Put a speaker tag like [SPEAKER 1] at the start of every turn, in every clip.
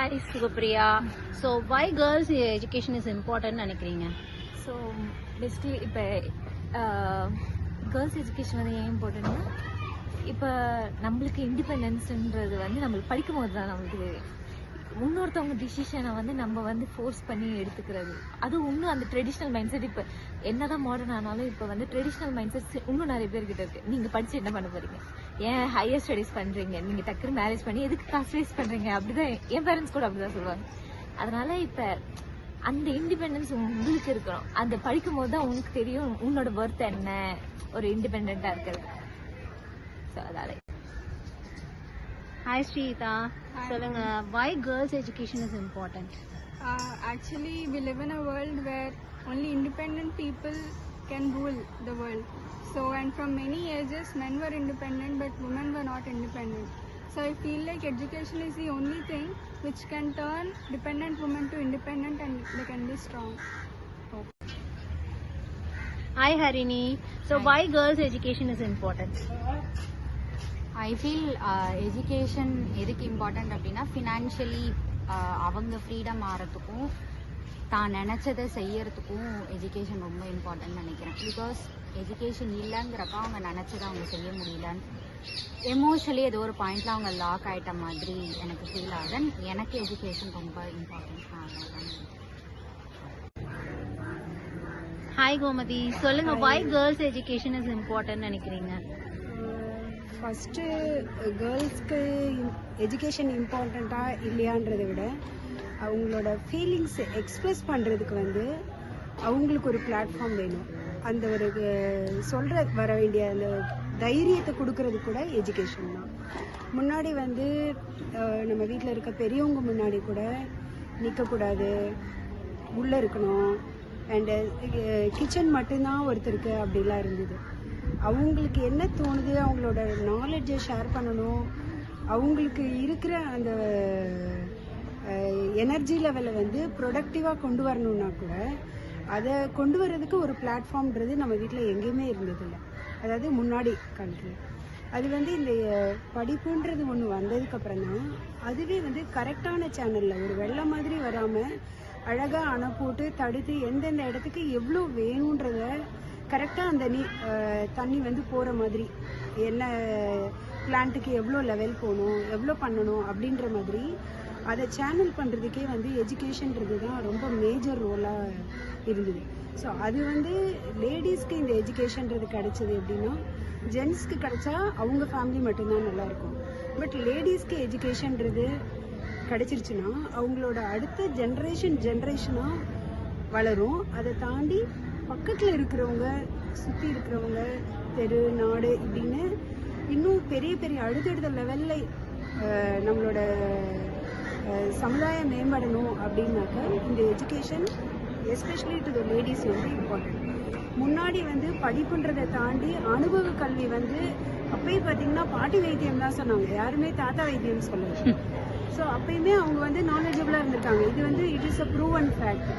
[SPEAKER 1] Hi, Sugapriya. So, why girls education is important நினைக்கிறீங்க?
[SPEAKER 2] So bestly இப்போ girls education வந்து ஏன் இம்பார்ட்டன்ட்னா இப்போ நம்மளுக்கு இண்டிபெண்டன்ஸ்ன்றது வந்து நம்மளுக்கு படிக்கும் போது தான் நம்மளுக்கு இன்னொருத்தவங்க டிசிஷனை வந்து நம்ம வந்து ஃபோர்ஸ் பண்ணி எடுத்துக்கிறது. அது இன்னும் அந்த ட்ரெடிஷ்னல் மைண்ட் செட் இப்போ என்னதான் மாடர்ன் ஆனாலும் இப்போ வந்து ட்ரெடிஷ்னல் மைண்ட் செட் இன்னும் நிறைய பேர்கிட்ட இருக்குது. நீங்கள் படித்து என்ன பண்ண போகிறீங்க, ஏன் ஹையர் ஸ்டடீஸ் பண்ணுறீங்க, நீங்கள் டக்குன்னு மேரேஜ் பண்ணி எதுக்கு காசு வேஸ்ட் பண்ணுறீங்க, அப்படிதான் என் பேரண்ட்ஸ் கூட அப்படிதான் சொல்லுவாங்க. அதனால இப்போ அந்த இண்டிபெண்டன்ஸ் உங்களுக்கு இருக்கணும். அந்த படிக்கும் போது தான் உனக்கு தெரியும் உன்னோட ஒர்த் என்ன, ஒரு இண்டிபெண்டா இருக்கிறது. ஸோ அதால
[SPEAKER 1] Hi, Shrita. சொல்லுங்க, why girls education is important?
[SPEAKER 3] Actually, we live in a world where only independent people can rule the world. So, and from many ages, men were independent, but women were not independent. So, I feel like education is the only thing which can turn dependent women to independent, and they can be strong.
[SPEAKER 1] Hi, Harini. So, why girls education is important?
[SPEAKER 4] I feel education எதுக்கு important அப்படின்னா financially அவங்க freedom ஆகிறதுக்கும் தான் நினச்சதை செய்யறதுக்கும் education ரொம்ப important நினைக்கிறேன். Because education இல்லைங்கிறப்ப அவங்க நினச்சதை அவங்க செய்ய முடியலன்னு எமோஷனலி ஏதோ ஒரு பாயிண்டில் அவங்க லாக் ஆகிட்ட மாதிரி எனக்கு ஃபீல் ஆகுது. எனக்கு எஜுகேஷன் ரொம்ப இம்பார்ட்டன்ஸ் தான்.
[SPEAKER 1] ஹாய் கோமதி, சொல்லுங்க, why girls education is important நினைக்கிறீங்க?
[SPEAKER 5] ஃபஸ்ட்டு கேர்ள்ஸ்க்கு எஜுகேஷன் இம்பார்ட்டண்ட்டாக இல்லையான்றதை விட அவங்களோட ஃபீலிங்ஸ் எக்ஸ்ப்ரெஸ் பண்ணுறதுக்கு வந்து அவங்களுக்கு ஒரு பிளாட்ஃபார்ம் வேணும். அந்த ஒரு சொல்கிற வர வேண்டிய அந்த தைரியத்தை கொடுக்கறது கூட எஜுகேஷன் தான். முன்னாடி வந்து நம்ம வீட்டில் இருக்க பெரியவங்க முன்னாடி கூட நிற்கக்கூடாது, உள்ளே இருக்கணும், அண்டு கிச்சன் மட்டும்தான் ஒருத்தருக்கு அப்படிலாம் இருந்தது. அவங்களுக்கு என்ன தோணுது, அவங்களோட நாலேஜை ஷேர் பண்ணணும், அவங்களுக்கு இருக்கிற அந்த எனர்ஜி லெவலை வந்து ப்ரொடக்டிவாக கொண்டு வரணுன்னா கூட அதை கொண்டு வர்றதுக்கு ஒரு பிளாட்ஃபார்ம்ன்றது நம்ம வீட்டில் எங்கேயுமே இருந்ததில்லை. அதாவது முன்னாடி காலத்தில் அது வந்து இந்த படிப்புன்றது ஒன்று வந்ததுக்கப்புறம் தான் அதுவே வந்து கரெக்டான சேனலில் ஒரு வெள்ளை மாதிரி வராமல் அழகாக அணை போட்டு தடுத்து எந்தெந்த இடத்துக்கு எவ்வளோ வேணுன்றத கரெக்டாக அந்த தண்ணி வந்து போகிற மாதிரி என்ன பிளான்ட்டுக்கு எவ்வளோ லெவல் போகணும், எவ்வளோ பண்ணணும் அப்படின்ற மாதிரி அதை சேனல் பண்ணுறதுக்கே வந்து எஜுகேஷன்றது தான் ரொம்ப மேஜர் ரோலாக இருந்தது. ஸோ அது வந்து லேடிஸ்க்கு இந்த எஜுகேஷன்றது கிடைச்சது எப்படின்னா, ஜென்ஸ்க்கு கிடைச்சா அவங்க ஃபேமிலி மட்டும்தான் நல்லாயிருக்கும். பட் லேடிஸ்க்கு எஜுகேஷன்றது கிடைச்சிருச்சுன்னா அவங்களோட அடுத்த ஜென்ரேஷனாக வளரும். அதை தாண்டி பக்கத்தில் இருக்கிறவங்க, சுற்றி இருக்கிறவங்க, தெரு, நாடு இப்படின்னு இன்னும் பெரிய பெரிய அடுத்தடுத்த லெவலில் நம்மளோட சமுதாயம் மேம்படணும் அப்படின்னாக்க இந்த education especially to the ladies வந்து இம்பார்ட்டன்ட். முன்னாடி வந்து படிப்புன்றதை தாண்டி அனுபவ கல்வி வந்து அப்பயே பார்த்தீங்கன்னா பாட்டி வைத்தியம் தான் சொன்னாங்க, யாருமே தாத்தா வைத்தியம் சொல்லலை. ஸோ அப்பயுமே அவங்க வந்து நாலேஜபிளாக இருந்திருக்காங்க. இது வந்து it is a proven fact.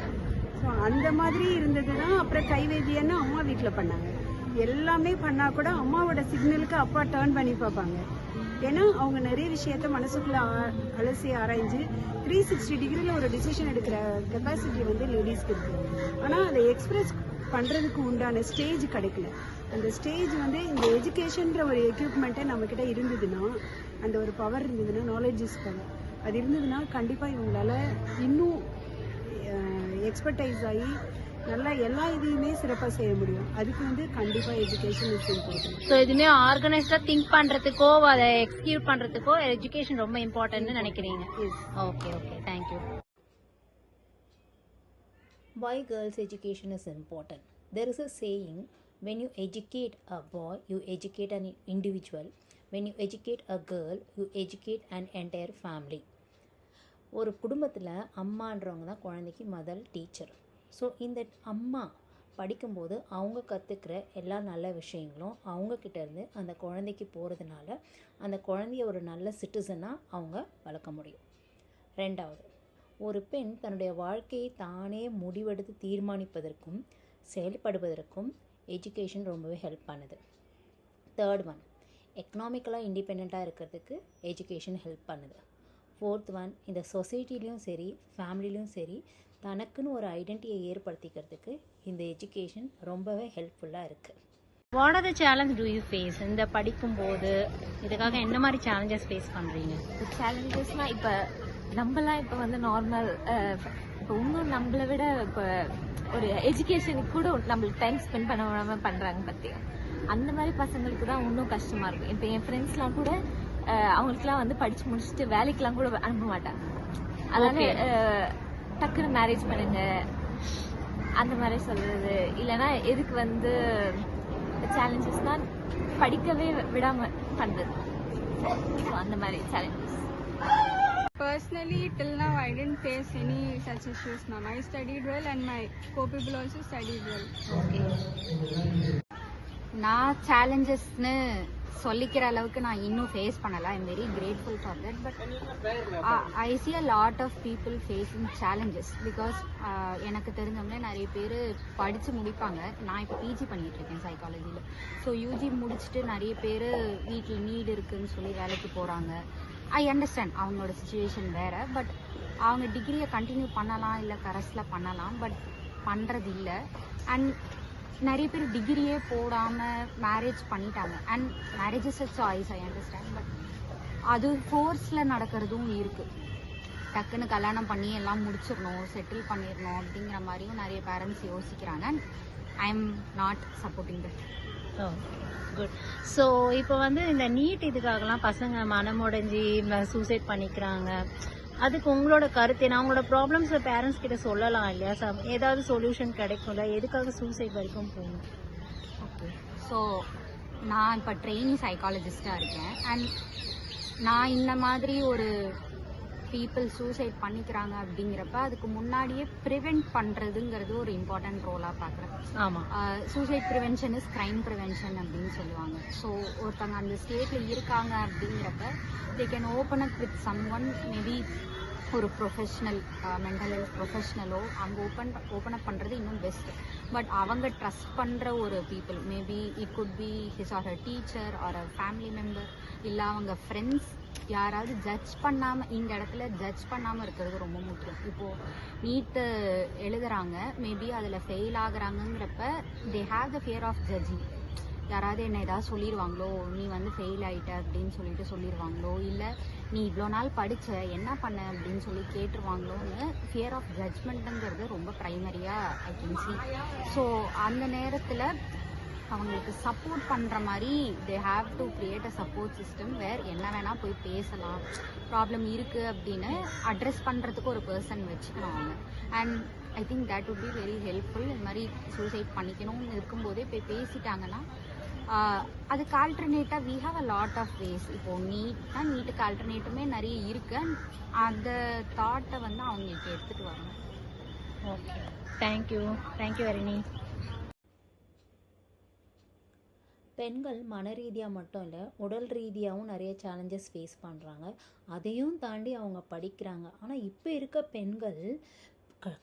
[SPEAKER 5] So அந்த மாதிரி இருந்தது தான். அப்புறம் கை வைத்தியம்னு அம்மா வீட்டில் பண்ணாங்க. எல்லாமே பண்ணால் கூட அம்மாவோட சிக்னலுக்கு அப்பா டேர்ன் பண்ணி பார்ப்பாங்க. ஏன்னா அவங்க நிறைய விஷயத்த மனசுக்குள்ளே அலசி ஆராய்ஞ்சு 360 டிகிரியில் ஒரு டிசிஷன் எடுக்கிற கெப்பாசிட்டி வந்து லேடிஸ்க்கு இருக்குது. ஆனால் அதை எக்ஸ்பிரஸ் பண்ணுறதுக்கு உண்டான ஸ்டேஜ் கிடைக்கல. அந்த ஸ்டேஜ் வந்து இந்த எஜுகேஷன்ற ஒரு எக்யூப்மெண்ட்டை நம்மக்கிட்ட இருந்ததுன்னா, அந்த ஒரு பவர் இருந்ததுன்னா, நாலேஜ் இஸ் பவர், அது இருந்ததுன்னா கண்டிப்பாக இவங்களால இன்னும் எக்ஸ்பர்டைஸ் ஆகி நல்லா எல்லா இதையுமே சிறப்பாக செய்ய முடியும். அதுக்கு வந்து கண்டிப்பாக எஜுகேஷன் இஸ் இம்பார்ட்டன்ட்.
[SPEAKER 1] ஸோ இதுவுமே ஆர்கனைஸ்டாக திங்க் பண்ணுறதுக்கோ அதை எக்ஸிக்யூட் பண்ணுறதுக்கோ எஜுகேஷன் ரொம்ப இம்பார்ட்டன்ட்னு நினைக்கிறீங்க? Okay okay, thank you. Why girls education is important? There is a saying, when you educate a boy, you educate an individual. When you educate a girl, you educate an entire family. ஒரு குடும்பத்தில் அம்மான்றவங்க தான் குழந்தைக்கு முதல் teacher. So இந்த அம்மா படிக்கும்போது அவங்க கற்றுக்கிற எல்லா நல்ல விஷயங்களும் அவங்கக்கிட்டேருந்து அந்த குழந்தைக்கு போகிறதுனால அந்த குழந்தைய ஒரு நல்ல சிட்டிசனாக அவங்க வளர்க்க முடியும். ரெண்டாவது, ஒரு பெண் தன்னுடைய வாழ்க்கையை தானே முடிவெடுத்து தீர்மானிப்பதற்கும் செயல்படுவதற்கும் எஜுகேஷன் ரொம்பவே ஹெல்ப் பண்ணுது. தேர்ட் ஒன், எக்கனாமிக்கலாக இண்டிபெண்ட்டாக இருக்கிறதுக்கு எஜுகேஷன் ஹெல்ப் பண்ணுது. ஃபோர்த் ஒன், இந்த சொசைட்டிலையும் சரி ஃபேமிலிலையும் சரி தனக்குன்னு ஒரு ஐடென்டிட்டியை ஏற்படுத்திக்கிறதுக்கு இந்த எஜுகேஷன் ரொம்பவே ஹெல்ப்ஃபுல்லாக இருக்குது. What are the challenge to you face? இந்த படிக்கும்போது இதுக்காக என்ன மாதிரி சேலஞ்சஸ் ஃபேஸ் பண்ணுறீங்க?
[SPEAKER 2] சேலஞ்சஸ்னால் இப்போ நம்மலாம் இப்போ வந்து நார்மல் இப்போ இன்னும் நம்மளை விட இப்போ ஒரு எஜுகேஷனுக்கு கூட நம்மளுக்கு டைம் ஸ்பெண்ட் பண்ண பண்ணுறாங்க பார்த்தியா, அந்த மாதிரி பசங்களுக்கு தான் இன்னும் கஷ்டமாக இருக்கும். இப்போ என் ஃப்ரெண்ட்ஸ்லாம் கூட அவங்களுக்குலாம் வந்து படித்து முடிச்சுட்டு வேலைக்கெலாம் கூட அனுப்ப மாட்டாங்க. அதாவது டக்குன்னு மேரேஜ் பண்ணுங்க அந்த மாதிரி சொல்கிறது. இல்லைன்னா எதுக்கு வந்து சேலஞ்சஸ்னால் படிக்கவே விடாமல் பண்ணுறது. ஸோ அந்த மாதிரி challenges.
[SPEAKER 3] Personally, till now I didn't face any such issues, ma'am. I studied well and my co-people also studied well.
[SPEAKER 4] நான் சேலஞ்சஸ்னு சொல்லிக்கிற அளவுக்கு நான் இன்னும் ஃபேஸ் பண்ணலை. I am very grateful for that. But I see a lot of people facing challenges. Because எனக்கு தெரிஞ்சவங்களே நிறைய பேர் படித்து முடிப்பாங்க. நான் இப்போ பிஜி பண்ணிகிட்டு இருக்கேன் சைக்காலஜியில். ஸோ யூஜி முடிச்சுட்டு நிறைய பேர் வீட்டில் நீடு இருக்குதுன்னு சொல்லி வேலைக்கு போகிறாங்க. ஐ அண்டர்ஸ்டாண்ட் அவங்களோட சுச்சுவேஷன் வேறு. பட் அவங்க டிகிரியை கண்டினியூ பண்ணலாம், இல்லை கரஸில் பண்ணலாம். பட் பண்ணுறது இல்லை. அண்ட் நிறைய பேர் டிகிரியே போடாமல் மேரேஜ் பண்ணிட்டாங்க. And marriage is a choice, I understand. But அது ஃபோர்ஸில் நடக்கிறதும் இருக்குது. டக்குன்னு கல்யாணம் பண்ணி எல்லாம் முடிச்சிடணும், செட்டில் பண்ணிடணும் அப்படிங்கிற மாதிரியும் நிறைய பேரண்ட்ஸ் யோசிக்கிறாங்க. And I am not supporting that.
[SPEAKER 1] Good. So இப்போ வந்து இந்த நீட் இதுக்காகலாம் பசங்க மனமுடைஞ்சி சூசைட் பண்ணிக்கிறாங்க. அதுக்கு உங்களோட கருத்து என்ன? அவங்களோட ப்ராப்ளம்ஸை பேரண்ட்ஸ் கிட்ட சொல்லலாம் இல்லையா? ஏதாவது சொல்யூஷன் கிடைக்கும்ல? எதுக்காக சூசைட் வரைக்கும் போகணும்?
[SPEAKER 4] ஓகே. ஸோ நான் இப்போ ட்ரெயினி சைக்காலஜிஸ்டாக இருக்கேன். அண்ட் நான் இந்த மாதிரி ஒரு பீப்புள் சூசைட் பண்ணிக்கிறாங்க அப்படிங்கிறப்ப அதுக்கு முன்னாடியே ப்ரிவெண்ட் பண்ணுறதுங்கிறது ஒரு இம்பார்ட்டன்ட் ரோலாக பார்க்குறேன்.
[SPEAKER 1] ஆமாம்.
[SPEAKER 4] Suicide prevention is crime prevention அப்படின்னு சொல்லுவாங்க. ஸோ ஒருத்தவங்க அந்த ஸ்டேட்டில் இருக்காங்க அப்படிங்கிறப்ப they can open up with someone, maybe ஒரு ப்ரொஃபஷ்னல் மென்டல் ஹெல்த் ப்ரொஃபஷ்னலோ அங்கே ஓப்பன் அப் பண்ணுறது இன்னும் பெஸ்ட். பட் அவங்க ட்ரஸ்ட் பண்ணுற ஒரு people, maybe it could be his or a teacher or a family member, இல்லை அவங்க ஃப்ரெண்ட்ஸ், யாராவது ஜட்ஜ் பண்ணாமல், இந்த இடத்துல ஜட்ஜ் பண்ணாமல் இருக்கிறது ரொம்ப முக்கியம். இப்போது நீட்டு எழுதுகிறாங்க, மேபி அதில் ஃபெயில் ஆகுறாங்கங்கிறப்ப they have the fear of judging. யாராவது என்ன ஏதாவது சொல்லிடுவாங்களோ, நீ வந்து ஃபெயில் ஆகிட்ட அப்படின்னு சொல்லிட்டு சொல்லிடுவாங்களோ, இல்லை நீ இவ்வளோ நாள் படித்த என்ன பண்ண அப்படின்னு சொல்லி கேட்டுருவாங்களோன்னு ஃபியர் ஆஃப் ஜட்ஜ்மெண்ட்டுங்கிறது ரொம்ப ப்ரைமரியாக ஐ கேன் சி. ஸோ அந்த நேரத்தில் அவங்களுக்கு சப்போர்ட் பண்ணுற மாதிரி they have to create a support system where என்ன வேணால் போய் பேசலாம், ப்ராப்ளம் இருக்குது அப்படின்னு அட்ரெஸ் பண்ணுறதுக்கு ஒரு பர்சன் வச்சுக்கணும் அவங்க. And I think that would be very helpful. இந்த மாதிரி சூசைட் பண்ணிக்கணும்னு இருக்கும்போதே போய் பேசிட்டாங்கன்னா அதுக்கு ஆல்டர்னேட்டாக we have a lot of ways. இப்போது நீட்டுக்கு ஆல்டர்னேட்டுமே நிறைய இருக்கு. அந்த தாட்டை வந்து அவங்களுக்கு எடுத்துகிட்டு வரணும்.
[SPEAKER 1] ஓகே, தேங்க்யூ வெரினி. பெண்கள் மன ரீதியாக மட்டும் இல்லை, உடல் ரீதியாகவும் நிறைய சேலஞ்சஸ் ஃபேஸ் பண்ணுறாங்க. அதையும் தாண்டி அவங்க படிக்கிறாங்க. ஆனால் இப்போ இருக்க பெண்கள்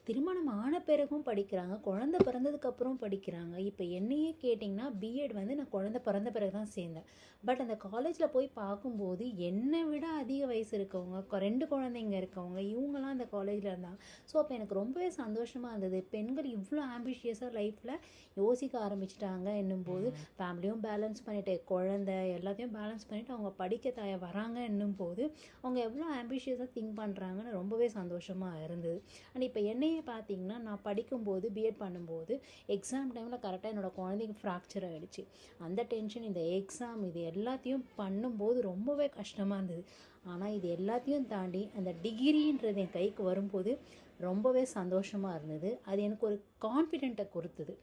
[SPEAKER 1] திருமணம் ஆன பிறகும் படிக்கிறாங்க, குழந்தை பிறந்ததுக்கப்புறம் படிக்கிறாங்க. இப்போ என்னையே கேட்டிங்கன்னா பிஎட் வந்து நான் குழந்தை பிறந்த பிறகு தான் சேர்ந்தேன். பட் அந்த காலேஜில் போய் பார்க்கும்போது என்னை விட அதிக வயசு இருக்கவங்க, 2 குழந்தைங்க இருக்கவங்க, இவங்கெல்லாம் அந்த காலேஜில் இருந்தாங்க. ஸோ அப்போ எனக்கு ரொம்பவே சந்தோஷமாக இருந்தது. பெண்கள் இவ்வளோ ஆம்பிஷியஸாக லைஃப்பில் யோசிக்க ஆரம்பிச்சிட்டாங்க என்னும்போது, ஃபேமிலியும் பேலன்ஸ் பண்ணிவிட்டு, குழந்தை எல்லாத்தையும் பேலன்ஸ் பண்ணிவிட்டு அவங்க படிக்க வராங்க என்னும்போது அவங்க எவ்வளோ ஆம்பிஷியஸாக திங்க் பண்ணுறாங்கன்னு ரொம்பவே சந்தோஷமாக இருந்தது. அண்ட் இப்போ என்னையே பார்த்தீங்கன்னா, நான் படிக்கும்போது பிஎட் பண்ணும்போது எக்ஸாம் டைமில் கரெக்டாக என்னோடய குழந்தைக்கு ஃப்ராக்சர் ஆகிடுச்சு. அந்த டென்ஷன், இந்த எக்ஸாம், இது எல்லாத்தையும் பண்ணும்போது ரொம்பவே கஷ்டமாக இருந்தது. ஆனால் இது எல்லாத்தையும் தாண்டி அந்த டிகிரின்றது என் கைக்கு வரும்போது ரொம்பவே சந்தோஷமாக இருந்தது. அது எனக்கு ஒரு கான்ஃபிடென்ட்டை கொடுத்தது.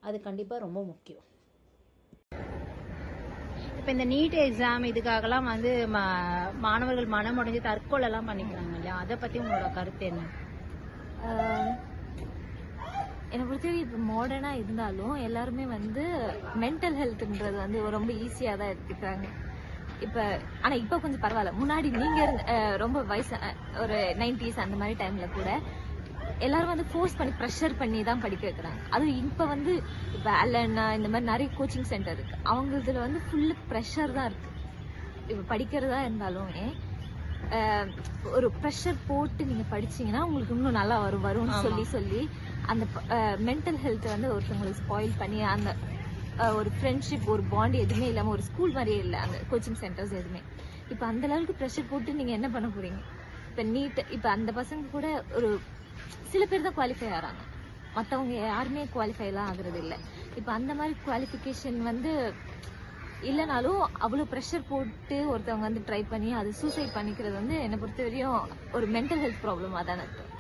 [SPEAKER 1] அது கண்டிப்பாக ரொம்ப முக்கியம். இப்போ இந்த நீட் எக்ஸாம் இதுக்காகலாம் வந்து மாணவர்கள் மனம் உடைஞ்சு தற்கொலைலாம் பண்ணிக்கிறாங்க இல்லையா? அதை பற்றி உங்களோட கருத்து என்ன?
[SPEAKER 2] என்னை பொறுத்தவரை இப்போ மாடர்னாக இருந்தாலும் எல்லாருமே வந்து மென்டல் ஹெல்த்துன்றது வந்து ரொம்ப ஈஸியாக தான் எடுத்துக்கிறாங்க இப்போ. ஆனால் இப்போ கொஞ்சம் பரவாயில்ல. முன்னாடி நீங்கள் ரொம்ப வயசு ஒரு 90s அந்த மாதிரி டைமில் கூட எல்லாரும் வந்து ஃபோர்ஸ் பண்ணி ப்ரெஷர் பண்ணி தான் படிக்க வைக்கிறாங்க. அதுவும் இப்போ வந்து இப்போ அல்லன்னா இந்த மாதிரி நிறைய கோச்சிங் சென்டர் இருக்குது. அவங்க இதில் வந்து ஃபுல்லு ப்ரெஷர் தான் இருக்குது. இப்போ படிக்கிறதா இருந்தாலுமே ஒரு ப்ரெஷர் போட்டு நீங்கள் படிச்சீங்கன்னா உங்களுக்கு இன்னும் நல்லா வரும்னு சொல்லி அந்த மென்டல் ஹெல்த் வந்து ஒருத்தவங்களுக்கு ஸ்பாயில் பண்ணி அந்த ஒரு ஃப்ரெண்ட்ஷிப் ஒரு பாண்ட் எதுவுமே இல்லாமல் ஒரு ஸ்கூல் மாதிரியே இல்லை அந்த கோச்சிங் சென்டர்ஸ் எதுவுமே. இப்போ அந்த லெவலுக்கு ப்ரெஷர் போட்டு நீங்கள் என்ன பண்ண போறீங்க? இப்போ இப்போ அந்த பசங்க கூட ஒரு சில பேர் தான் குவாலிஃபை ஆகிறாங்க, மற்றவங்க யாருமே குவாலிஃபைலாம் ஆகுறது இல்லை. இப்போ அந்த மாதிரி குவாலிஃபிகேஷன் வந்து இல்லைனாலும் அவ்வளோ ப்ரெஷர் போட்டு ஒருத்தவங்க வந்து ட்ரை பண்ணி அது சூசைட் பண்ணிக்கிறது வந்து என்னை பொறுத்த வரையும் ஒரு மென்டல் ஹெல்த் ப்ராப்ளமாக தானே இருக்கும்.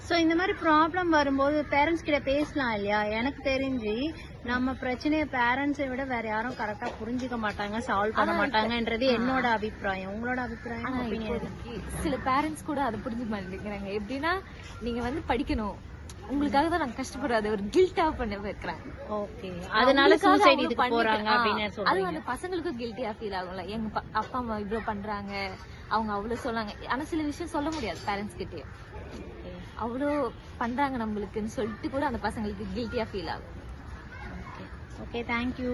[SPEAKER 1] ஸோ இந்த மாதிரி ப்ராப்ளம் வரும்போது பேரண்ட்ஸ் கிட்ட பேசலாம் இல்லையா? எனக்கு தெரிஞ்சு நம்ம பிரச்சனையை பேரண்ட்ஸை விட வேற யாரும் கரெக்டா புரிஞ்சுக்க மாட்டாங்க, சால்வ் பண்ண மாட்டாங்கன்றது என்னோட அபிப்பிராயம். உங்களோட அபிப்பிராயம்?
[SPEAKER 2] சில பேரண்ட்ஸ் கூட அதை புரிஞ்சுக்க மாட்டேங்கிறாங்க. எப்படின்னா நீங்க வந்து படிக்கணும், உங்களுக்காக தான் நாங்க கஷ்டப்படுறது ஒரு கில்ட்டா பண்ண வைக்கிறாங்க.
[SPEAKER 1] ஓகே, அதனால சூசைட் இதுக்கு போறாங்க அப்படின்னு சொல்றாங்க.
[SPEAKER 2] அது அந்த பசங்களுக்கும் கில்ட்டியா ஃபீல் ஆகும்ல, எங்க அப்பா அம்மா இவ்வளவு பண்றாங்க, அவங்க அவ்வளவு சொன்னாங்க. ஆனா சில விஷயம் சொல்ல முடியாது பேரண்ட்ஸ் கிட்டே, அவ்வளோ பண்றாங்க நம்மளுக்குன்னு சொல்லிட்டு கூட அந்த பசங்களுக்கு கில்ட்டியா ஃபீல் ஆகும்.
[SPEAKER 1] Okay, thank you.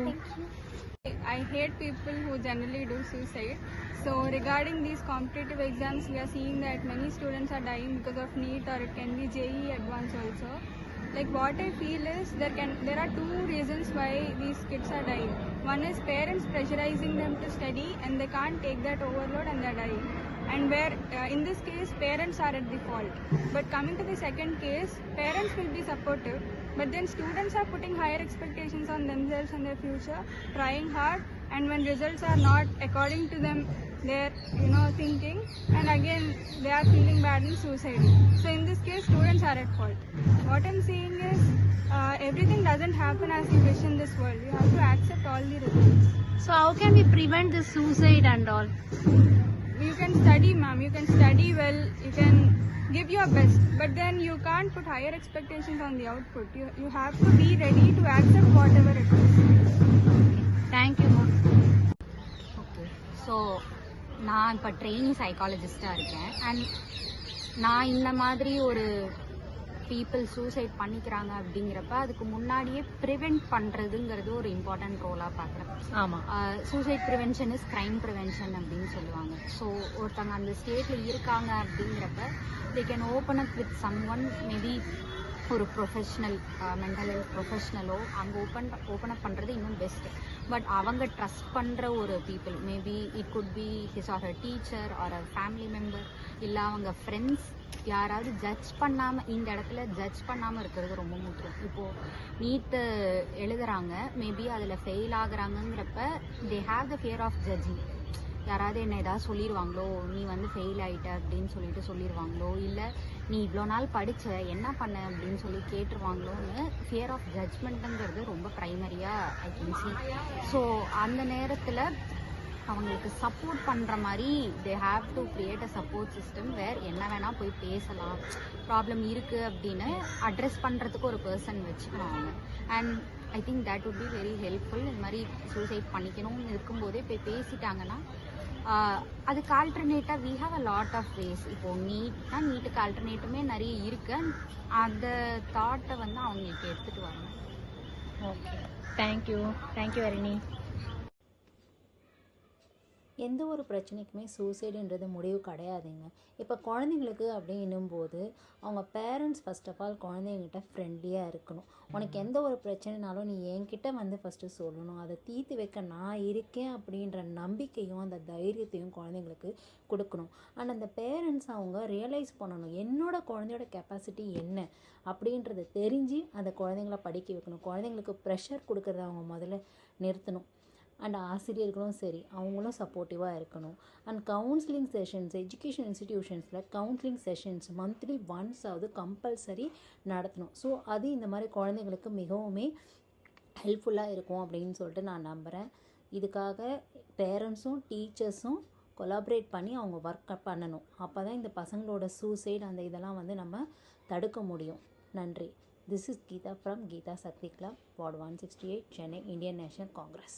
[SPEAKER 3] I hate people who generally do suicide. So regarding these competitive exams, we are seeing that many students are dying because of NEET, or it can be JEE advanced also. Like what I feel is there are two reasons why these kids are dying. One is parents pressurizing them to study and they can't take that overload and they're dying. And where in this case parents are at the fault. But coming to the second case, parents will be supportive, but then students are putting higher expectations on themselves and their future, trying hard, and when results are not according to them their thinking, and again they are feeling bad and suicidal. So in this case students are at fault. What I'm saying is everything doesn't happen as you wish in this world. You have to accept all the results.
[SPEAKER 1] So how can we prevent the suicide and all?
[SPEAKER 3] You can study, ma'am, you can study well, you can give your best, but then you can't put higher expectations on the output. You have to be ready to accept whatever it is.
[SPEAKER 1] Thank you.
[SPEAKER 4] Okay, so நான் இப்போ training சைக்காலஜிஸ்டாக இருக்கேன். And நான் இந்த மாதிரி ஒரு people suicide பண்ணிக்கிறாங்க அப்படிங்கிறப்ப அதுக்கு முன்னாடியே ப்ரிவெண்ட் பண்ணுறதுங்கிறது ஒரு இம்பார்ட்டன்ட் ரோலாக பார்க்குறேன்.
[SPEAKER 1] ஆமாம்,
[SPEAKER 4] suicide prevention is crime prevention அப்படின்னு சொல்லுவாங்க. ஸோ ஒருத்தவங்க அந்த ஸ்டேட்டில் இருக்காங்க அப்படிங்கிறப்ப they can open up with someone, maybe ஒரு ப்ரொஃபஷ்னல் மென்டல் ஹெல்த் ப்ரொஃபஷ்னலோ அங்கே ஓப்பன் அப் பண்ணுறது இன்னும் பெஸ்ட்டு. பட் அவங்க ட்ரஸ்ட் பண்ணுற ஒரு people, maybe it could be his or a teacher or a family member, இல்லை அவங்க ஃப்ரெண்ட்ஸ், யாராவது ஜட்ஜ் பண்ணாமல், இந்த இடத்துல ஜட்ஜ் பண்ணாமல் இருக்கிறது ரொம்ப முக்கியம். இப்போது நீட்டு எழுதுகிறாங்க, மேபி அதில் ஃபெயில் ஆகுறாங்கங்கிறப்ப they have the fear of judging. யாராவது என்ன ஏதாவது சொல்லிடுவாங்களோ, நீ வந்து ஃபெயில் ஆகிட்ட அப்படின்னு சொல்லிட்டு சொல்லிடுவாங்களோ, இல்லை நீ இவ்வளோ நாள் படித்த என்ன பண்ண அப்படின்னு சொல்லி கேட்டுருவாங்களோன்னு ஃபியர் ஆஃப் ஜட்ஜ்மெண்ட்டுங்கிறது ரொம்ப ப்ரைமரியாக ஐ கேன் சி. ஸோ அந்த நேரத்தில் அவங்களுக்கு சப்போர்ட் பண்ணுற மாதிரி they have to create a support system where என்ன வேணால் போய் பேசலாம், ப்ராப்ளம் இருக்குது அப்படின்னு அட்ரெஸ் பண்ணுறதுக்கு ஒரு பர்சன் வச்சுக்கணும் அவங்க. And I think that would be very helpful. இந்த மாதிரி சூசைட் பண்ணிக்கணும்னு இருக்கும்போதே போய் பேசிட்டாங்கன்னா அதுக்கு ஆல்டர்னேட்டாக we have a lot of ways. இப்போது நீட்டுக்கு ஆல்டர்னேட்டுமே நிறைய இருக்கு. அந்த தாட்டை வந்து அவங்களுக்கு எடுத்துகிட்டு வரணும்.
[SPEAKER 1] Okay, thank you Harini. எந்த ஒரு பிரச்சனைக்குமே சூசைடுன்றது முடிவு கிடையாதுங்க. இப்போ குழந்தைங்களுக்கு அப்படின்னும் போது அவங்க பேரண்ட்ஸ் ஃபர்ஸ்ட் ஆஃப் ஆல் குழந்தைங்கிட்ட ஃப்ரெண்ட்லியாக இருக்கணும். உனக்கு எந்த ஒரு பிரச்சனைனாலும் நீ என்கிட்ட வந்து ஃபஸ்ட்டு சொல்லணும், அதை தீர்த்து வைக்க நான் இருக்கேன் அப்படின்ற நம்பிக்கையும் அந்த தைரியத்தையும் குழந்தைங்களுக்கு கொடுக்கணும். அண்ட் அந்த பேரண்ட்ஸ் அவங்க ரியலைஸ் பண்ணணும், என்னோட குழந்தையோட கெப்பாசிட்டி என்ன அப்படின்றத தெரிஞ்சு அந்த குழந்தைங்கள படிக்க வைக்கணும். குழந்தைங்களுக்கு ப்ரெஷர் கொடுக்கறத அவங்க முதல்ல நிறுத்தணும். அண்ட் ஆசிரியர்களும் சரி, அவங்களும் சப்போர்ட்டிவாக இருக்கணும். அண்ட் கவுன்சிலிங் செஷன்ஸ், எஜுகேஷன் இன்ஸ்டிடியூஷன்ஸில் கவுன்சிலிங் செஷன்ஸ் மந்த்லி ஒன்ஸ் ஆகுது கம்பல்சரி நடத்தணும். ஸோ அது இந்த மாதிரி குழந்தைங்களுக்கு மிகவுமே ஹெல்ப்ஃபுல்லாக இருக்கும் அப்படின்னு சொல்லிட்டு நான் நம்புகிறேன். இதுக்காக பேரண்ட்ஸும் டீச்சர்ஸும் கொலாபரேட் பண்ணி அவங்க ஒர்க் பண்ணணும். அப்போ தான் இந்த பசங்களோட சூசைட் அந்த இதெல்லாம் வந்து நம்ம தடுக்க முடியும். நன்றி. This is Geeta from Geeta Sakti Club, Ward 168, Chennai, Indian National Congress.